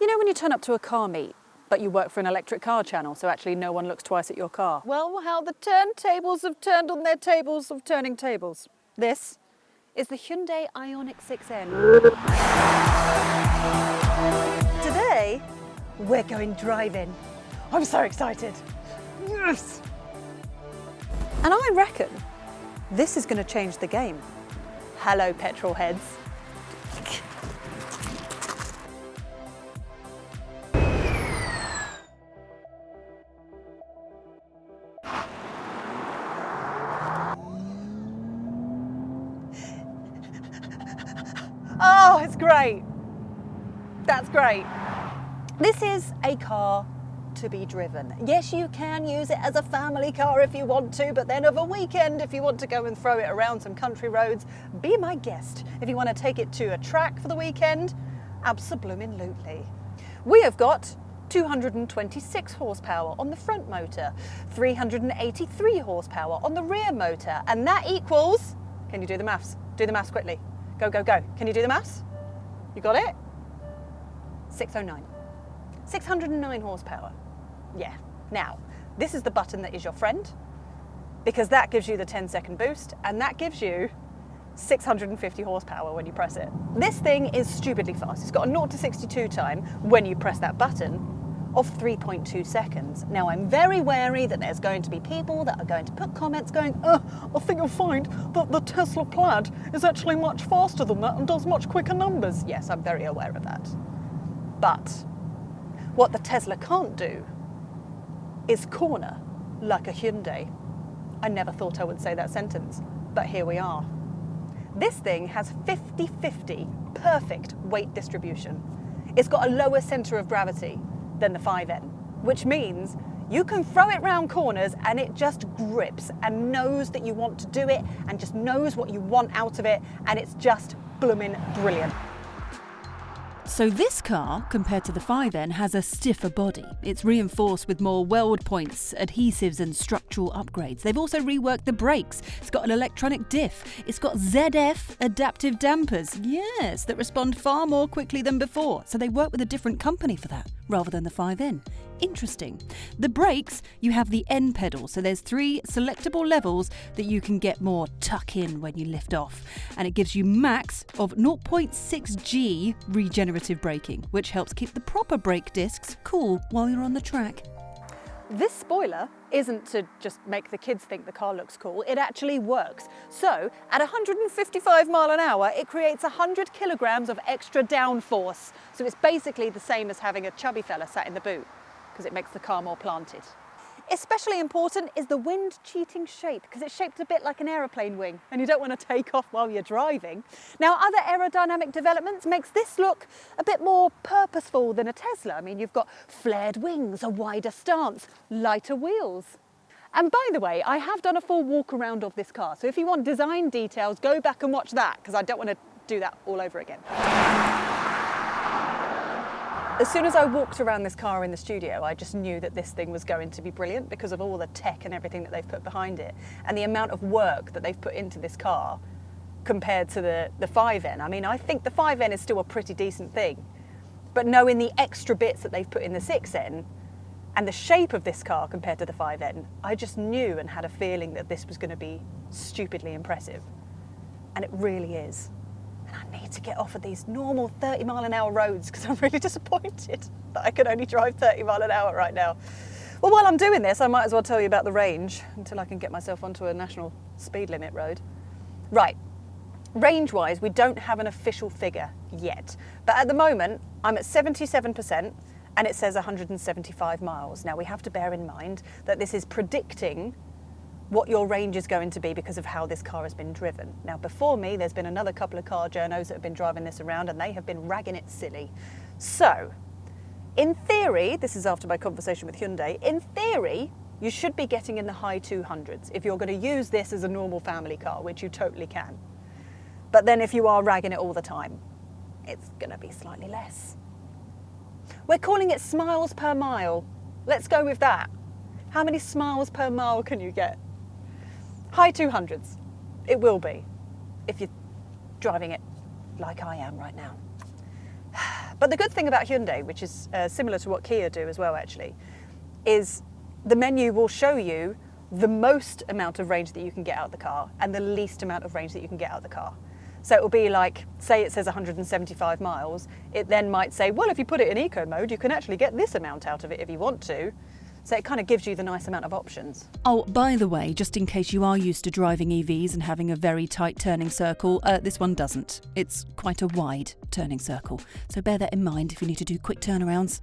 know when you turn up to a car meet, but you work for an electric car channel, so actually no one looks twice at your car? Well, how the turntables have turned on their tables of turning tables. This is the Hyundai IONIQ 6N. Today, we're going driving. I'm so excited. Yes! And I reckon this is going to change the game. Hello, petrol heads. Oh, it's great. That's great. This is a car to be driven. Yes, you can use it as a family car if you want to, but then of a weekend, if you want to go and throw it around some country roads, be my guest. If you want to take it to a track for the weekend, abso-blooming-lutely. We have got 226 horsepower on the front motor, 383 horsepower on the rear motor, and that equals, can you do the maths? Do the maths quickly. Go, go, go. Can you do the maths? You got it? 609. 609 horsepower. Yeah. Now, this is the button that is your friend, because that gives you the 10-second boost, and that gives you 650 horsepower when you press it. This thing is stupidly fast. It's got a 0 to 62 time when you press that button of 3.2 seconds. Now, I'm very wary that there's going to be people that are going to put comments going, I think you'll find that the Tesla Plaid is actually much faster than that and does much quicker numbers. Yes, I'm very aware of that. But what the Tesla can't do is corner like a Hyundai. I never thought I would say that sentence, but here we are. This thing has 50-50 perfect weight distribution. It's got a lower centre of gravity than the 5N, which means you can throw it round corners and it just grips and knows that you want to do it and just knows what you want out of it, and it's just blooming brilliant. So this car, compared to the 5N, has a stiffer body. It's reinforced with more weld points, adhesives and structural upgrades. They've also reworked the brakes. It's got an electronic diff. It's got ZF adaptive dampers, yes, that respond far more quickly than before. So they work with a different company for that, rather than the 5N. Interesting. The brakes, you have the N pedal, so there's 3 selectable levels that you can get more tuck in when you lift off. And it gives you max of 0.6 G regenerative braking, which helps keep the proper brake discs cool while you're on the track. This spoiler isn't to just make the kids think the car looks cool, it actually works. So, at 155 mile an hour, it creates 100 kilograms of extra downforce. So it's basically the same as having a chubby fella sat in the boot, because it makes the car more planted. Especially important is the wind-cheating shape, because it's shaped a bit like an aeroplane wing, and you don't want to take off while you're driving. Now, other aerodynamic developments makes this look a bit more purposeful than a Tesla. I mean, you've got flared wings, a wider stance, lighter wheels. And by the way, I have done a full walk around of this car, so if you want design details, go back and watch that, because I don't want to do that all over again. As soon as I walked around this car in the studio, I just knew that this thing was going to be brilliant because of all the tech and everything that they've put behind it and the amount of work that they've put into this car compared to the 5N. I mean, I think the 5N is still a pretty decent thing, but knowing the extra bits that they've put in the 6N and the shape of this car compared to the 5N, I just knew and had a feeling that this was going to be stupidly impressive. And it really is. And I need to get off of these normal 30 mile an hour roads because I'm really disappointed that I can only drive 30 mile an hour right now. Well, while I'm doing this, I might as well tell you about the range until I can get myself onto a national speed limit road. Right, range-wise, we don't have an official figure yet, but at the moment, I'm at 77% and it says 175 miles. Now, we have to bear in mind that this is predicting what your range is going to be because of how this car has been driven. Now, before me, there's been another couple of car journos that have been driving this around and they have been ragging it silly. So, in theory, this is after my conversation with Hyundai, in theory, you should be getting in the high 200s if you're going to use this as a normal family car, which you totally can. But then if you are ragging it all the time, it's going to be slightly less. We're calling it smiles per mile. Let's go with that. How many smiles per mile can you get? High 200s, it will be, if you're driving it like I am right now. But the good thing about Hyundai, which is similar to what Kia do as well actually, is the menu will show you the most amount of range that you can get out of the car and the least amount of range that you can get out of the car. So it will be like, say it says 175 miles, it then might say, well, if you put it in eco mode, you can actually get this amount out of it if you want to. So it kind of gives you the nice amount of options. Oh, by the way, just in case you are used to driving EVs and having a very tight turning circle, this one doesn't. It's quite a wide turning circle. So bear that in mind if you need to do quick turnarounds.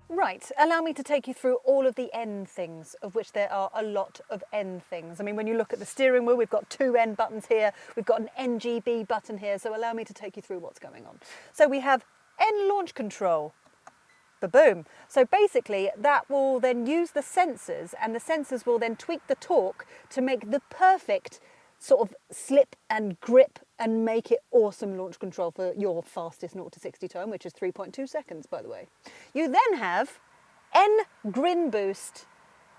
Right, allow me to take you through all of the N things, of which there are a lot of N things. I mean, when you look at the steering wheel, we've got 2 N buttons here, we've got an NGB button here, so allow me to take you through what's going on. So we have N launch control. Ba-boom. So basically that will then use the sensors, and the sensors will then tweak the torque to make the perfect sort of slip and grip and make it awesome launch control for your fastest 0 to 60 time, which is 3.2 seconds, by the way. You then have N grin boost.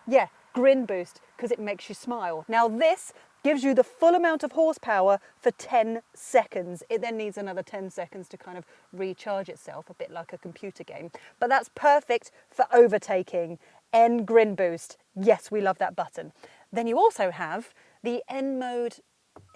Yeah, grin boost, because it makes you smile. Now this gives you the full amount of horsepower for 10 seconds. It then needs another 10 seconds to kind of recharge itself, a bit like a computer game. But that's perfect for overtaking. N grin boost. Yes, we love that button. Then you also have the N mode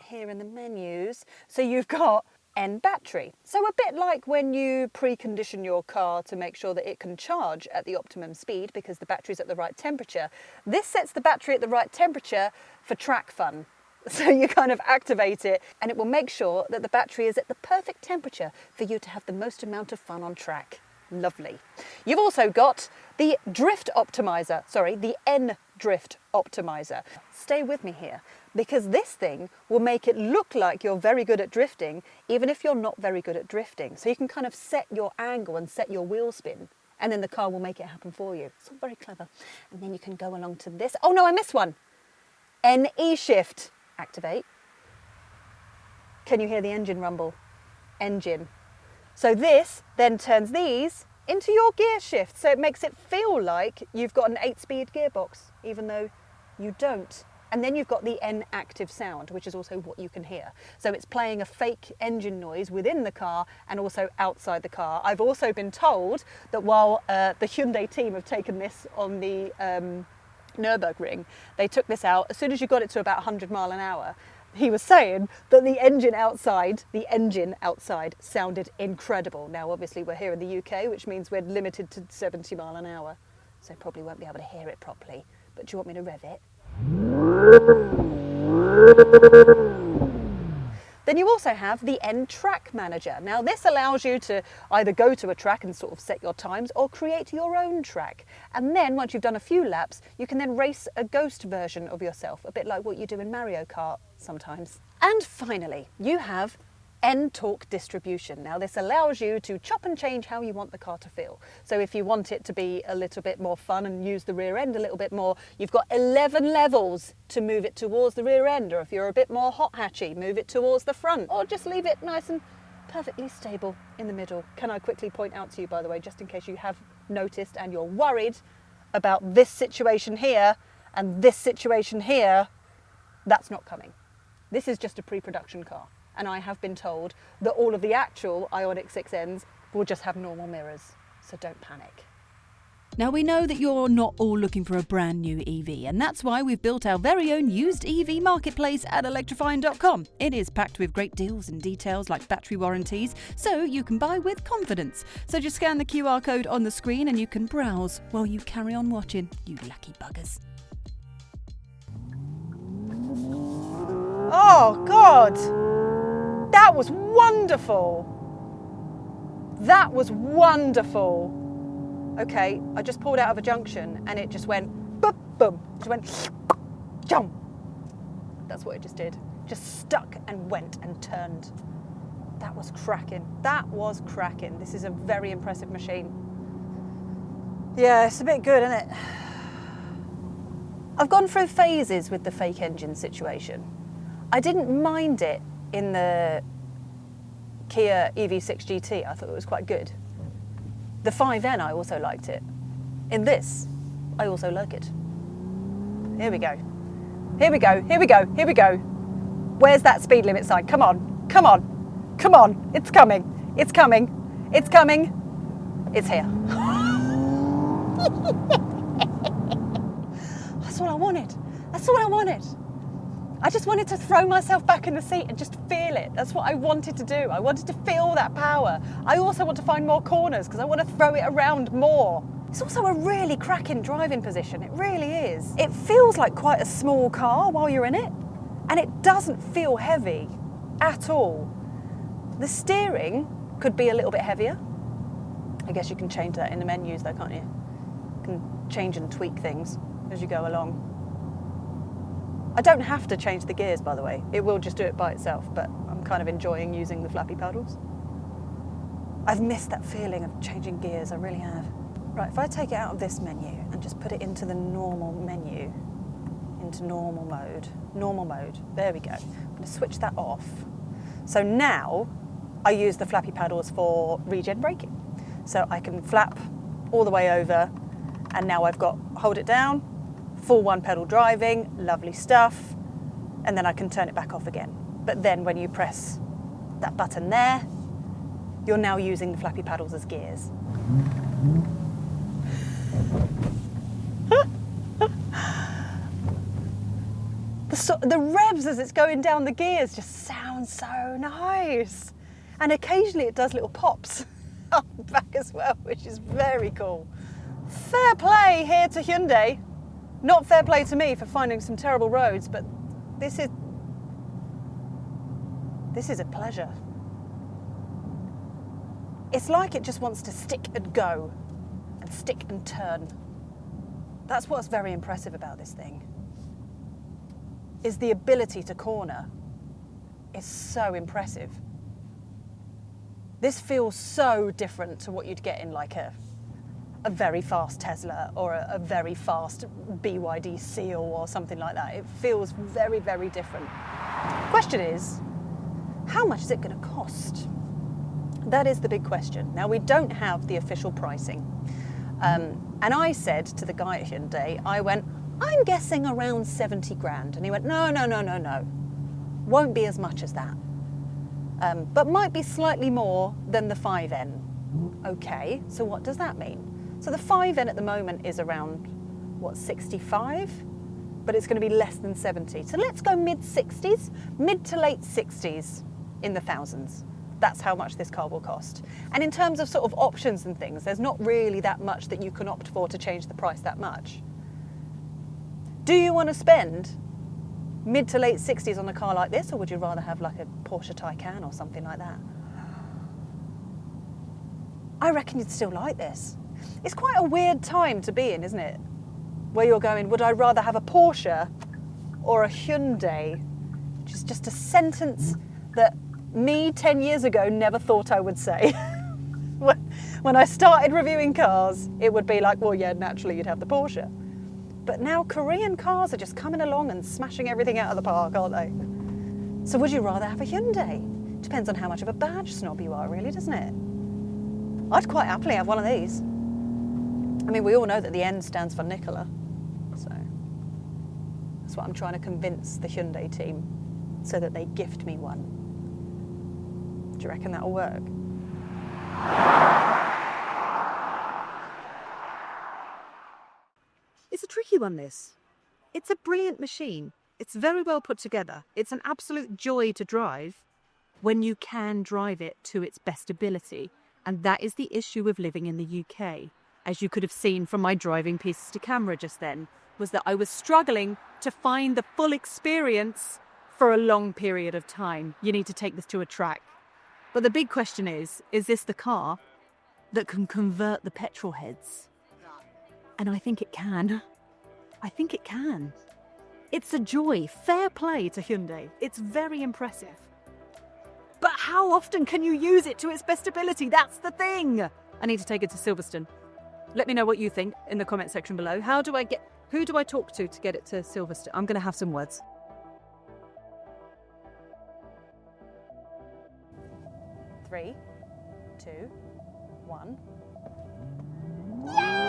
here in the menus. So you've got N battery. So a bit like when you precondition your car to make sure that it can charge at the optimum speed because the battery's at the right temperature. This sets the battery at the right temperature for track fun. So you kind of activate it and it will make sure that the battery is at the perfect temperature for you to have the most amount of fun on track. Lovely. You've also got the drift optimizer, the N drift optimizer. Stay with me here, because this thing will make it look like you're very good at drifting, even if you're not very good at drifting. So you can kind of set your angle and set your wheel spin, and then the car will make it happen for you. It's all very clever. And then you can go along to this. Oh no, I missed one. NE shift. Activate. Can you hear the engine rumble? Engine. So this then turns these into your gear shift. So it makes it feel like you've got an 8-speed gearbox, even though you don't. And then you've got the N active sound, which is also what you can hear. So it's playing a fake engine noise within the car and also outside the car. I've also been told that while the Hyundai team have taken this on the Nürburgring, they took this out as soon as you got it to about 100 mile an hour. He was saying that the engine outside sounded incredible. Now, obviously, we're here in the UK, which means we're limited to 70 mile an hour, so probably won't be able to hear it properly. But do you want me to rev it? Then you also have the N track manager. Now this allows you to either go to a track and sort of set your times or create your own track. And then once you've done a few laps, you can then race a ghost version of yourself, a bit like what you do in Mario Kart sometimes. And finally, you have N torque distribution. Now this allows you to chop and change how you want the car to feel. So if you want it to be a little bit more fun and use the rear end a little bit more, you've got 11 levels to move it towards the rear end, or if you're a bit more hot hatchy, move it towards the front, or just leave it nice and perfectly stable in the middle. Can I quickly point out to you, by the way, just in case you have noticed and you're worried about this situation here and this situation here, that's not coming. This is just a pre-production car. And I have been told that all of the actual IONIQ 6Ns will just have normal mirrors, so don't panic. Now we know that you're not all looking for a brand new EV, and that's why we've built our very own used EV marketplace at electrifying.com. It is packed with great deals and details like battery warranties, so you can buy with confidence. So just scan the QR code on the screen and you can browse while you carry on watching, you lucky buggers. Oh God! That was wonderful. That was wonderful. Okay, I just pulled out of a junction and it just went boom, boom. It just went jump. That's what it just did. Just stuck and went and turned. That was cracking. That was cracking. This is a very impressive machine. Yeah, it's a bit good, isn't it? I've gone through phases with the fake engine situation. I didn't mind it in the Kia EV6 GT. I thought it was quite good. The 5N, I also liked it. In this, I also like it. Here we go. Here we go, here we go, here we go. Where's that speed limit sign? Come on, come on, come on. It's coming, it's coming, it's coming. It's here. That's all I wanted. That's all I wanted. I just wanted to throw myself back in the seat and just feel it. That's what I wanted to do. I wanted to feel that power. I also want to find more corners because I want to throw it around more. It's also a really cracking driving position. It really is. It feels like quite a small car while you're in it, and it doesn't feel heavy at all. The steering could be a little bit heavier. I guess you can change that in the menus though, can't you? You can change and tweak things as you go along. I don't have to change the gears, by the way. It will just do it by itself, but I'm kind of enjoying using the flappy paddles. I've missed that feeling of changing gears, I really have. Right, if I take it out of this menu and just put it into the normal menu, into normal mode, there we go. I'm going to switch that off. So now I use the flappy paddles for regen braking. So I can flap all the way over, and now I've got hold it down, full one pedal driving, lovely stuff, and then I can turn it back off again. But then when you press that button there, you're now using the flappy paddles as gears. The revs as it's going down the gears just sound so nice. And occasionally it does little pops up the back as well, which is very cool. Fair play here to Hyundai. Not fair play to me for finding some terrible roads, but this is a pleasure. It's like it just wants to stick and go and stick and turn. That's what's very impressive about this thing, is the ability to corner is so impressive. This feels so different to what you'd get in like a very fast Tesla or a very fast BYD Seal or something like that. It feels very, very different. Question is, how much is it going to cost? That is the big question. Now, we don't have the official pricing. And I said to the guy at Hyundai, I went, I'm guessing around 70 grand. And he went, no. Won't be as much as that. But might be slightly more than the 5N. Okay, so what does that mean? So the 5N at the moment is around, 65? But it's going to be less than 70. So let's go mid-60s, mid to late 60s in the thousands. That's how much this car will cost. And in terms of sort of options and things, there's not really that much that you can opt for to change the price that much. Do you want to spend mid to late 60s on a car like this, or would you rather have like a Porsche Taycan or something like that? I reckon you'd still like this. It's quite a weird time to be in, isn't it? Where you're going, would I rather have a Porsche or a Hyundai? Which is just a sentence that me 10 years ago never thought I would say. When I started reviewing cars, it would be like, well, yeah, naturally you'd have the Porsche. But now Korean cars are just coming along and smashing everything out of the park, aren't they? So would you rather have a Hyundai? Depends on how much of a badge snob you are, really, doesn't it? I'd quite happily have one of these. I mean, we all know that the N stands for Nicola, so that's what I'm trying to convince the Hyundai team, so that they gift me one. Do you reckon that'll work? It's a tricky one, this. It's a brilliant machine. It's very well put together. It's an absolute joy to drive when you can drive it to its best ability. And that is the issue with living in the UK. As you could have seen from my driving pieces to camera just then, was that I was struggling to find the full experience for a long period of time. You need to take this to a track. But the big question is this the car that can convert the petrol heads? And I think it can. I think it can. It's a joy. Fair play to Hyundai. It's very impressive. But how often can you use it to its best ability? That's the thing. I need to take it to Silverstone. Let me know what you think in the comment section below. Who do I talk to get it to Silverstone? I'm going to have some words. 3, 2, 1. Yay!